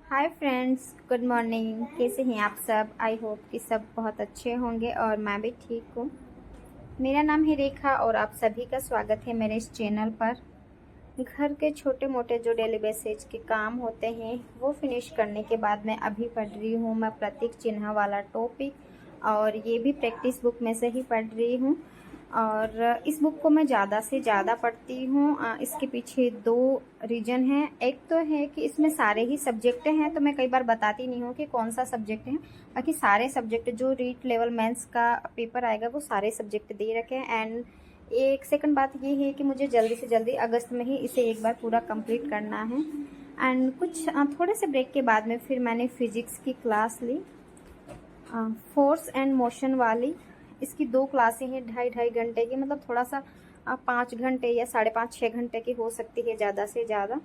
Hi friends, good morning. कैसे हैं आप सब? आई होप कि सब बहुत अच्छे होंगे और मैं भी ठीक हूँ। मेरा नाम है रेखा और आप सभी का स्वागत है मेरे इस चैनल पर। घर के छोटे मोटे जो डेली बेसिस के काम होते हैं वो फिनिश करने के बाद मैं अभी पढ़ रही हूँ मैं प्रतीक चिन्ह वाला टॉपिक, और ये भी प्रैक्टिस बुक में से ही पढ़ रही हूँ। और इस बुक को मैं ज़्यादा से ज़्यादा पढ़ती हूँ। इसके पीछे दो रीज़न हैं। एक तो है कि इसमें सारे ही सब्जेक्ट हैं, तो मैं कई बार बताती नहीं हूँ कि कौन सा सब्जेक्ट है। बाकी सारे सब्जेक्ट जो रीट लेवल मेंस का पेपर आएगा वो सारे सब्जेक्ट दे रखे हैं। एंड एक सेकंड बात ये है कि मुझे जल्दी से जल्दी अगस्त में ही इसे एक बार पूरा कंप्लीट करना है। एंड कुछ थोड़े से ब्रेक के बाद में फिर मैंने फिजिक्स की क्लास ली, फोर्स एंड मोशन वाली। इसकी दो क्लासें हैं, ढाई ढाई घंटे की, मतलब थोड़ा सा 5 घंटे या 5.5-6 घंटे की हो सकती है ज़्यादा से ज़्यादा।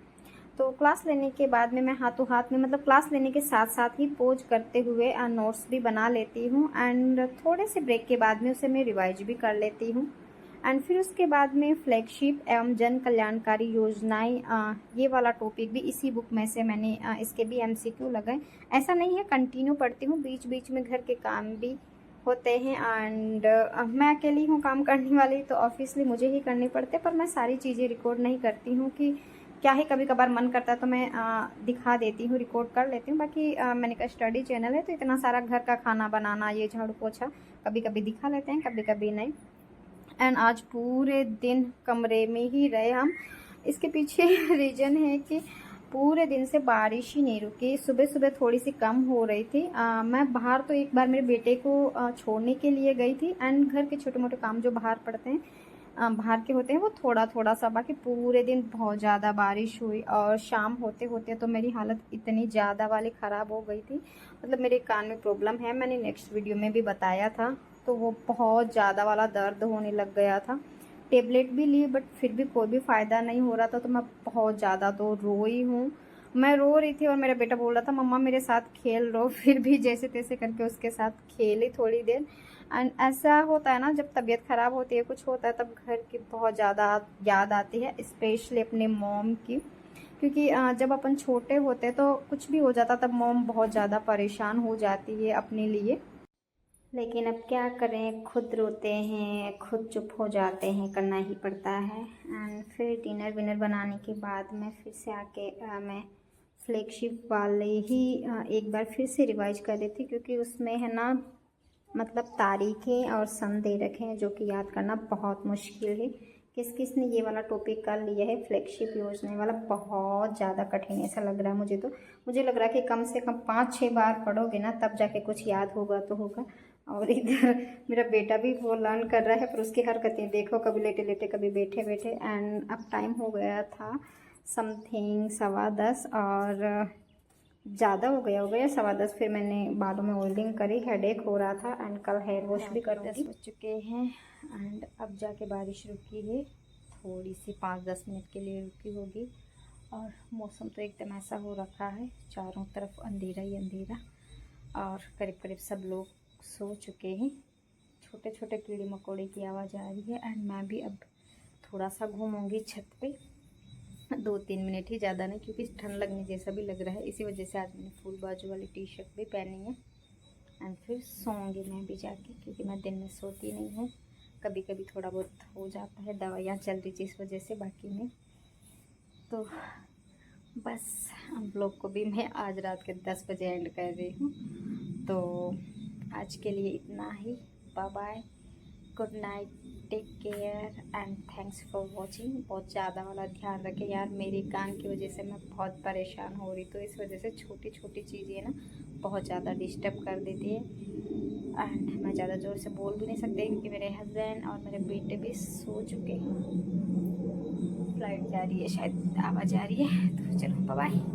तो क्लास लेने के बाद में मैं हाथों हाथ में, मतलब क्लास लेने के साथ साथ ही पोज करते हुए नोट्स भी बना लेती हूँ। एंड थोड़े से ब्रेक के बाद में उसे मैं रिवाइज भी कर लेती हूँ। एंड फिर उसके बाद में फ्लैगशिप एवं जन कल्याणकारी योजनाएं, ये वाला टॉपिक भी इसी बुक में से मैंने इसके भी एमसीक्यू लगाए। ऐसा नहीं है कंटिन्यू पढ़ती हूँ, बीच बीच में घर के काम भी होते हैं। एंड मैं अकेली हूँ काम करने वाली, तो ऑब्वियसली मुझे ही करने पड़ते, पर मैं सारी चीज़ें रिकॉर्ड नहीं करती हूँ कि क्या ही कभी कभार मन करता है तो मैं दिखा देती हूँ, रिकॉर्ड कर लेती हूँ। बाकी मैंने कहा स्टडी चैनल है तो इतना सारा घर का खाना बनाना, ये झाड़ू पोछा कभी कभी दिखा लेते हैं, कभी कभी नहीं। एंड आज पूरे दिन कमरे में ही रहे हम। इसके पीछे रीज़न है कि पूरे दिन से बारिश ही नहीं रुकी। सुबह सुबह थोड़ी सी कम हो रही थी। मैं बाहर तो एक बार मेरे बेटे को छोड़ने के लिए गई थी। एंड घर के छोटे मोटे काम जो बाहर पड़ते हैं, बाहर के होते हैं, वो थोड़ा थोड़ा सा। बाकी पूरे दिन बहुत ज़्यादा बारिश हुई और शाम होते होते तो मेरी हालत इतनी ज़्यादा वाली ख़राब हो गई थी। मतलब मेरे कान में प्रॉब्लम है, मैंने नेक्स्ट वीडियो में भी बताया था। तो वो बहुत ज़्यादा वाला दर्द होने लग गया था। टेबलेट भी ली बट फिर भी कोई भी फ़ायदा नहीं हो रहा था। तो मैं बहुत ज़्यादा तो रोई हूँ। मैं रो रही थी और मेरा बेटा बोल रहा था मम्मा मेरे साथ खेल रो। फिर भी जैसे तैसे करके उसके साथ खेली थोड़ी देर। एंड ऐसा होता है ना, जब तबीयत ख़राब होती है, कुछ होता है, तब घर की बहुत ज़्यादा याद आती है, स्पेशली अपने मॉम की। क्योंकि जब अपन छोटे होते तो कुछ भी हो जाता तब मॉम बहुत ज़्यादा परेशान हो जाती है अपने लिए। लेकिन अब क्या करें, खुद रोते हैं, खुद चुप हो जाते हैं, करना ही पड़ता है। एंड फिर डिनर विनर बनाने के बाद में फिर से आके मैं फ्लैगशिप वाले ही एक बार फिर से रिवाइज कर रही थी, क्योंकि उसमें है ना, मतलब तारीखें और सन दे रखे हैं जो कि याद करना बहुत मुश्किल है। किस किस ने ये वाला टॉपिक कर लिया है, फ्लैगशिप योजना वाला, बहुत ज़्यादा कठिन ऐसा लग रहा है मुझे। तो मुझे लग रहा है कि कम से कम 5-6 बार पढ़ोगे ना तब जाके कुछ याद होगा तो होगा। और इधर मेरा बेटा भी वो लर्न कर रहा है, पर उसकी हरकतें देखो, कभी लेटे लेटे कभी बैठे बैठे। एंड अब टाइम हो गया था समथिंग 10:15, और ज़्यादा हो गया 10:15। फिर मैंने बालों में ऑयलिंग करी, हेडेक हो रहा था। एंड कल हेयर वॉश भी कर 10 बज चुके हैं। एंड अब जाके बारिश रुकी है, थोड़ी सी 5-10 मिनट के लिए रुकी होगी। और मौसम तो एकदम ऐसा हो रखा है, चारों तरफ अंधेरा ही अंधेरा, और करीब करीब सब लोग सो चुके हैं। छोटे छोटे कीड़े मकोड़े की आवाज़ आ रही है। एंड मैं भी अब थोड़ा सा घूमूंगी छत पे, 2-3 मिनट ही, ज़्यादा नहीं, क्योंकि ठंड लगने जैसा भी लग रहा है। इसी वजह से आज मैंने फुल बाजू वाली टी शर्ट भी पहनी है। एंड फिर सोऊंगी मैं भी जाके, क्योंकि मैं दिन में सोती नहीं हूँ। कभी कभी थोड़ा बहुत हो जाता है, दवाइयाँ चल रही थी इस वजह से, बाकी में तो बस। ब्लॉग को भी मैं आज रात के 10 बजे एंड कर रही हूँ। तो आज के लिए इतना ही। Bye bye, good night, take care and thanks for watching. बहुत ज़्यादा वाला ध्यान रखें यार, मेरे कान की वजह से मैं बहुत परेशान हो रही, तो इस वजह से छोटी छोटी चीज़ें ना बहुत ज़्यादा डिस्टर्ब कर देती है। एंड मैं ज़्यादा ज़ोर से बोल भी नहीं सकती, क्योंकि मेरे हस्बैंड और मेरे बेटे भी सो चुके हैं। फ्लाइट जा रही है, शायद आवाज़ आ रही है, तो चलो बाय बाय।